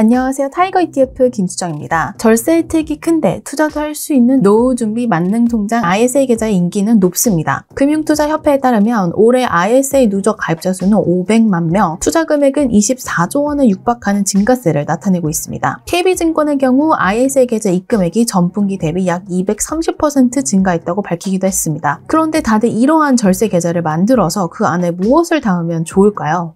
안녕하세요. 타이거 ETF 김수정입니다. 절세 혜택이 큰데 투자도 할 수 있는 노후준비 만능통장 ISA 계좌의 인기는 높습니다. 금융투자협회에 따르면 올해 ISA 누적 가입자 수는 500만 명, 투자 금액은 24조 원에 육박하는 증가세를 나타내고 있습니다. KB증권의 경우 ISA 계좌 입금액이 전분기 대비 약 230% 증가했다고 밝히기도 했습니다. 그런데 다들 이러한 절세 계좌를 만들어서 그 안에 무엇을 담으면 좋을까요?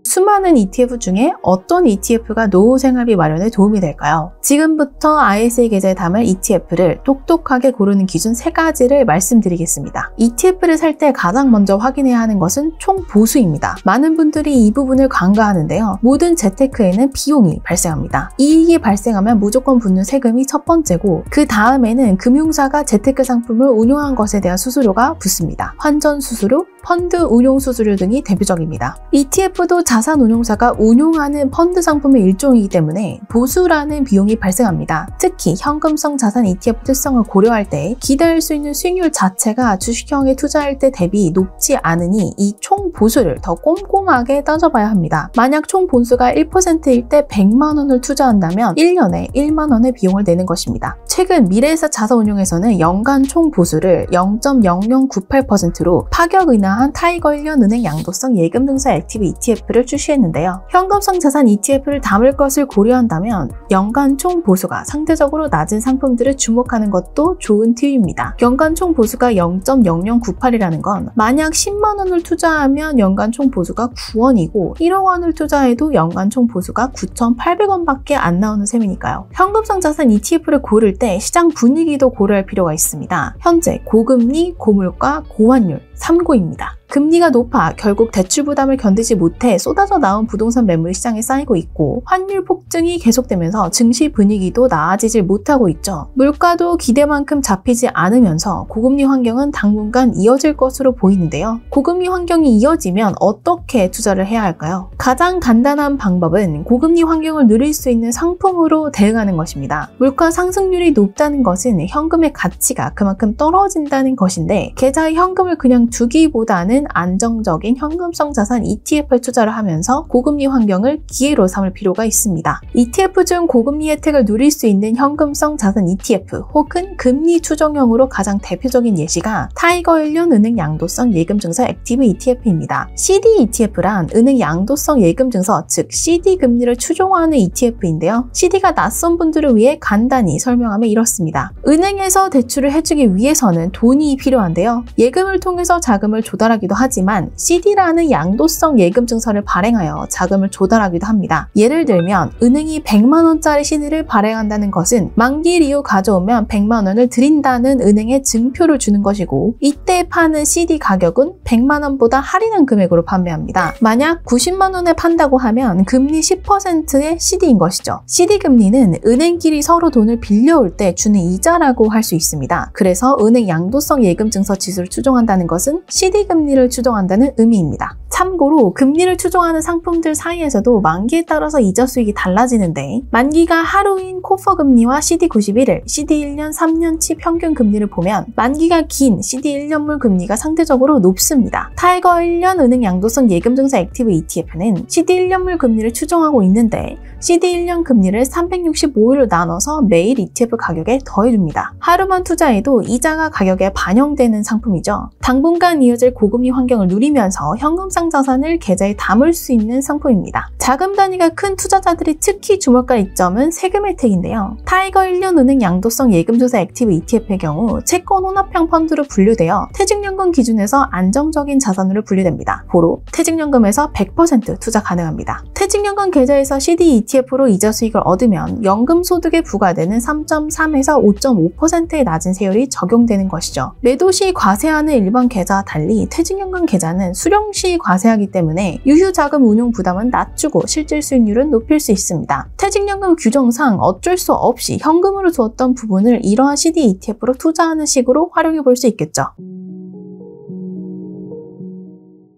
수많은 ETF 중에 어떤 ETF가 노후 생활비 마련에 도움이 될까요? 지금부터 ISA 계좌에 담을 ETF를 똑똑하게 고르는 기준 3가지를 말씀드리겠습니다. ETF를 살 때 가장 먼저 확인해야 하는 것은 총 보수입니다. 많은 분들이 이 부분을 간과하는데요. 모든 재테크에는 비용이 발생합니다. 이익이 발생하면 무조건 붙는 세금이 첫 번째고, 그 다음에는 금융사가 재테크 상품을 운용한 것에 대한 수수료가 붙습니다. 환전 수수료, 펀드 운용 수수료 등이 대표적입니다. ETF도 자산 운용사가 운용하는 펀드 상품의 일종이기 때문에 보수라는 비용이 발생합니다. 특히 현금성 자산 ETF 특성을 고려할 때 기대할 수 있는 수익률 자체가 주식형에 투자할 때 대비 높지 않으니 이 총 보수를 더 꼼꼼하게 따져봐야 합니다. 만약 총 보수가 1%일 때 100만 원을 투자한다면 1년에 1만 원의 비용을 내는 것입니다. 최근 미래에셋 자산운용에서는 연간 총 보수를 0.0098%로 파격 인하한 타이거 1년 은행 양도성 예금 증서 액티브 ETF를 출시했는데요. 현금성 자산 ETF를 담을 것을 고려한다면 연간 총 보수가 상대적으로 낮은 상품들을 주목하는 것도 좋은 팁입니다. 연간 총 보수가 0.0098이라는 건 만약 10만 원을 투자하면 연간 총 보수가 9원이고 1억 원을 투자해도 연간 총 보수가 9,800원밖에 안 나오는 셈이니까요. 현금성 자산 ETF를 고를 때 시장 분위기도 고려할 필요가 있습니다. 현재 고금리, 고물가, 고환율 3고입니다. 금리가 높아 결국 대출 부담을 견디지 못해 쏟아져 나온 부동산 매물이 시장에 쌓이고 있고, 환율 폭증이 계속되면서 증시 분위기도 나아지질 못하고 있죠. 물가도 기대만큼 잡히지 않으면서 고금리 환경은 당분간 이어질 것으로 보이는데요. 고금리 환경이 이어지면 어떻게 투자를 해야 할까요? 가장 간단한 방법은 고금리 환경을 누릴 수 있는 상품으로 대응하는 것입니다. 물가 상승률이 높다는 것은 현금의 가치가 그만큼 떨어진다는 것인데, 계좌에 현금을 그냥 두기보다는 안정적인 현금성 자산 ETF에 투자를 하면서 고금리 환경을 기회로 삼을 필요가 있습니다. ETF 중 고금리 혜택을 누릴 수 있는 현금성 자산 ETF 혹은 금리 추정형으로 가장 대표적인 예시가 타이거 1년 은행 양도성 예금 증서 액티브 ETF입니다. CD ETF란 은행 양도성 예금 증서, 즉 CD 금리를 추종하는 ETF인데요. CD가 낯선 분들을 위해 간단히 설명하면 이렇습니다. 은행에서 대출을 해주기 위해서는 돈이 필요한데요. 예금을 통해서 자금을 조달하기도 하지만 CD라는 양도성 예금 증서를 발행하여 자금을 조달하기도 합니다. 예를 들면 은행이 100만 원짜리 CD를 발행한다는 것은 만기일 이후 가져오면 100만 원을 드린다는 은행에 증표를 주는 것이고, 이때 파는 CD 가격은 100만 원보다 할인한 금액으로 판매합니다. 만약 90만 원에 판다고 하면 금리 10%의 CD인 것이죠. CD 금리는 은행끼리 서로 돈을 빌려올 때 주는 이자라고 할 수 있습니다. 그래서 은행 양도성 예금 증서 지수를 추종한다는 것은 CD 금리를 추정한다는 의미입니다. 참고로 금리를 추정하는 상품들 사이에서도 만기에 따라서 이자 수익이 달라지는데, 만기가 하루인 코퍼 금리와 CD91을 CD 1년, 3년치 평균 금리를 보면 만기가 긴 CD 1년물 금리가 상대적으로 높습니다. 타이거 1년 은행 양도성 예금 증서 액티브 ETF는 CD 1년물 금리를 추정하고 있는데, CD 1년 금리를 365일로 나눠서 매일 ETF 가격에 더해줍니다. 하루만 투자해도 이자가 가격에 반영되는 상품이죠. 당분간 이어질 고금리 환경을 누리면서 현금성 자산을 계좌에 담을 수 있는 상품입니다. 자금 단위가 큰 투자자들이 특히 주목할 이점은 세금 혜택인데요. 타이거 1년 은행 양도성 예금 증서 액티브 ETF의 경우 채권 혼합형 펀드로 분류되어 퇴직연금 기준에서 안정적인 자산으로 분류됩니다. 고로 퇴직연금에서 100% 투자 가능합니다. 퇴직연금 계좌에서 CD ETF로 이자 수익을 얻으면 연금 소득에 부과되는 3.3에서 5.5%의 낮은 세율이 적용되는 것이죠. 매도 시 과세하는 일반 계좌와 달리 퇴직연금 계좌는 수령 시 과세하기 때문에 유휴자금 운용 부담은 낮추고 실질 수익률은 높일 수 있습니다. 퇴직연금 규정상 어쩔 수 없이 현금으로 두었던 부분을 이러한 CD ETF로 투자하는 식으로 활용해 볼 수 있겠죠.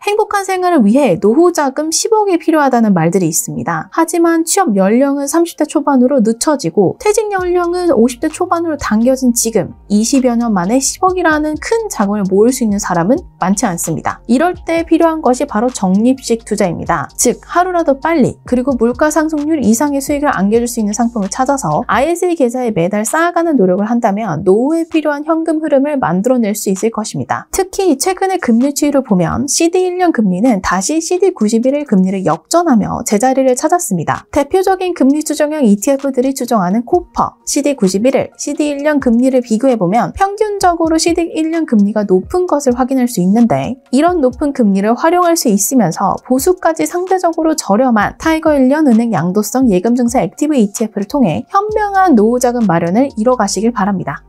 행복한 생활을 위해 노후 자금 10억이 필요하다는 말들이 있습니다. 하지만 취업 연령은 30대 초반으로 늦춰지고 퇴직 연령은 50대 초반으로 당겨진 지금 20여 년 만에 10억이라는 큰 자금을 모을 수 있는 사람은 많지 않습니다. 이럴 때 필요한 것이 바로 적립식 투자입니다. 즉 하루라도 빨리 그리고 물가 상승률 이상의 수익을 안겨줄 수 있는 상품을 찾아서 ISA 계좌에 매달 쌓아가는 노력을 한다면 노후에 필요한 현금 흐름을 만들어낼 수 있을 것입니다. 특히 최근의 금리 추이를 보면 CD 1년 금리는 다시 CD 91일 금리를 역전하며 제자리를 찾았습니다. 대표적인 금리 추정형 ETF들이 추정하는 코퍼, CD 91일, CD 1년 금리를 비교해보면 평균적으로 CD 1년 금리가 높은 것을 확인할 수 있는데 이런 높은 금리를 활용할 수 있으면서 보수까지 상대적으로 저렴한 타이거 1년 은행 양도성 예금 증세 액티브 ETF를 통해 현명한 노후 자금 마련을 이뤄가시길 바랍니다.